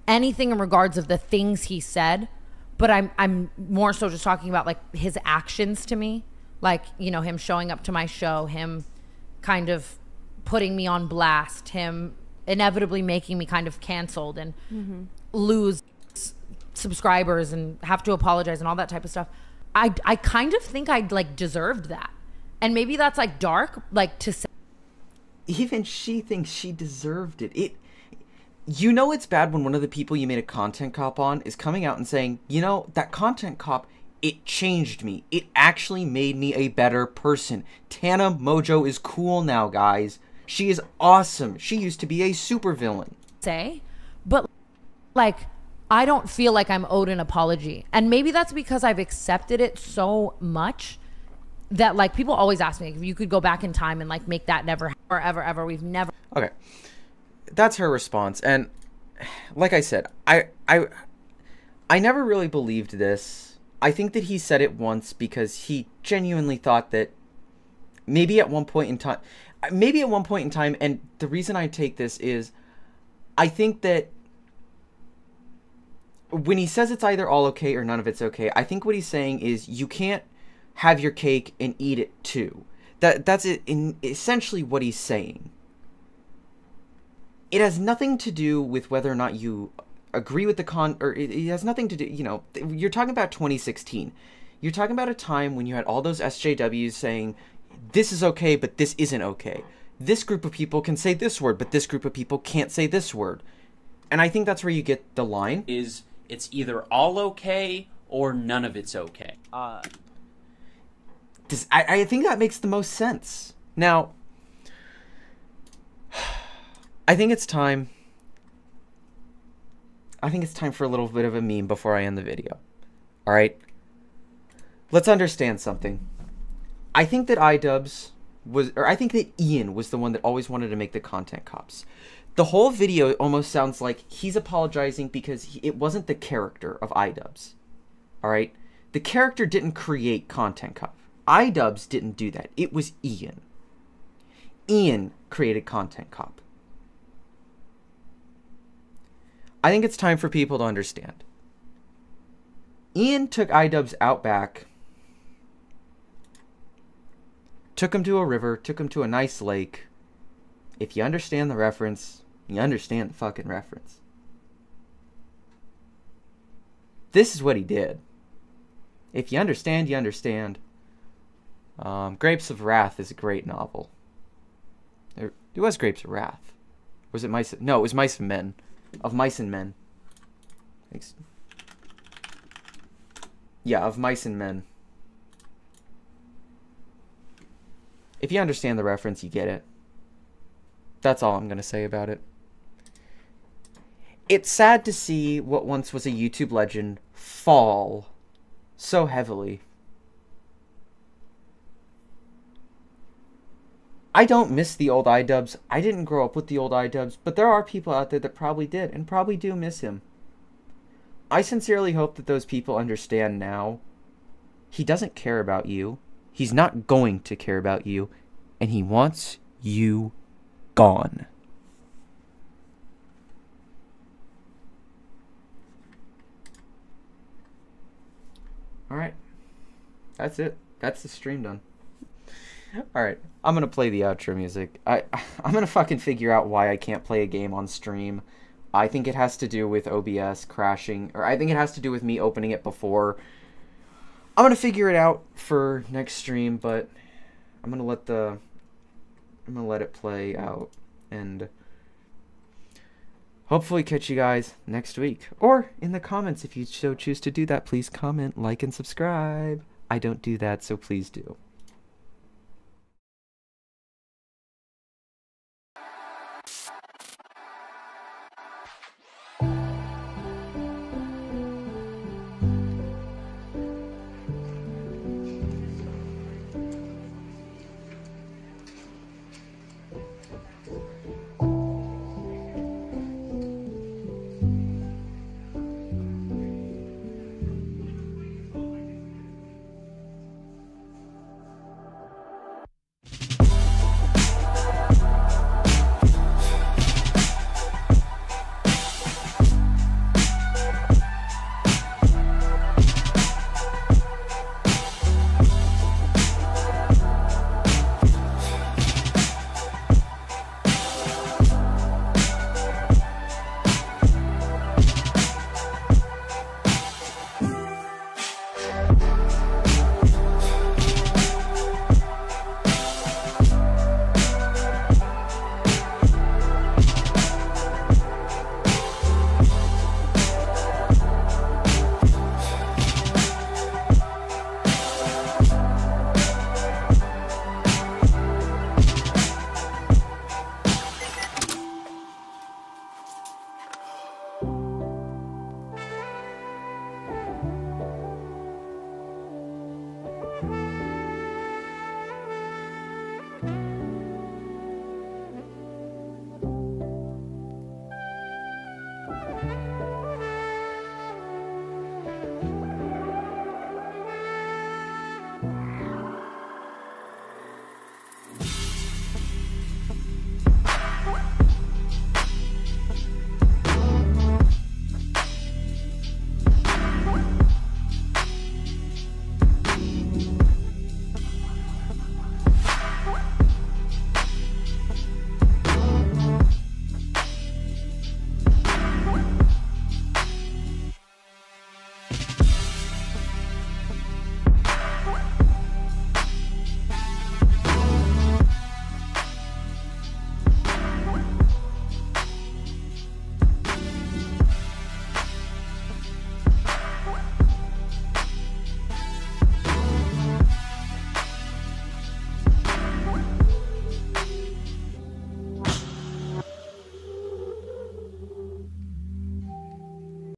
anything in regards of the things he said, but I'm more so just talking about like his actions to me. Like, you know, him showing up to my show, him kind of putting me on blast, him inevitably making me kind of canceled and lose subscribers and have to apologize and all that type of stuff. I kind of think I like deserved that. And maybe that's like dark, like to say. Even she thinks she deserved it. You know it's bad when one of the people you made a content cop on is coming out and saying, you know, that content cop, it changed me. It actually made me a better person. Tana Mojo is cool now, guys. She is awesome. She used to be a supervillain. But like, I don't feel like I'm owed an apology. And maybe that's because I've accepted it so much that like people always ask me if you could go back in time and like make that never or ever. We've never. Okay. That's her response. And like I said, I never really believed this. I think that he said it once because he genuinely thought that maybe at one point in time, and the reason I take this is I think that when he says it's either all okay or none of it's okay, I think what he's saying is you can't have your cake and eat it too. That's it, essentially what he's saying. It has nothing to do with whether or not you agree with the or it has nothing to do, you know, you're talking about 2016. You're talking about a time when you had all those SJWs saying, this is okay, but this isn't okay. This group of people can say this word, but this group of people can't say this word. And I think that's where you get the line. It's either all okay or none of it's okay. I think that makes the most sense. Now, I think it's time for a little bit of a meme before I end the video. All right? Let's understand something. I think that Idubbbz I think that Ian was the one that always wanted to make the content cops. The whole video almost sounds like he's apologizing because it wasn't the character of Idubbbz. All right? The character didn't create content cop. Idubbbz didn't do that. It was Ian. Ian created content cop. I think it's time for people to understand. Ian took Idubbbz out back, took him to a river, took him to a nice lake. If you understand the reference, you understand the fucking reference. This is what he did. If you understand, you understand. Grapes of Wrath is a great novel. It was Grapes of Wrath. Was it Mice? No, it was Mice and Men. Of Mice and Men. Yeah, of Mice and Men. If you understand the reference, you get it. That's all I'm going to say about it. It's sad to see what once was a YouTube legend fall so heavily. I don't miss the old Idubbbz. I didn't grow up with the old Idubbbz, but there are people out there that probably did and probably do miss him. I sincerely hope that those people understand now. He doesn't care about you. He's not going to care about you. And he wants you gone. Alright. That's it. That's the stream done. Alright, I'm gonna play the outro music. I'm gonna fucking figure out why I can't play a game on stream. I think it has to do with OBS crashing, or I think it has to do with me opening it before. I'm gonna figure it out for next stream, but I'm gonna let it play out, and hopefully catch you guys next week. Or in the comments, if you so choose to do that, please comment, like, and subscribe. I don't do that, so please do.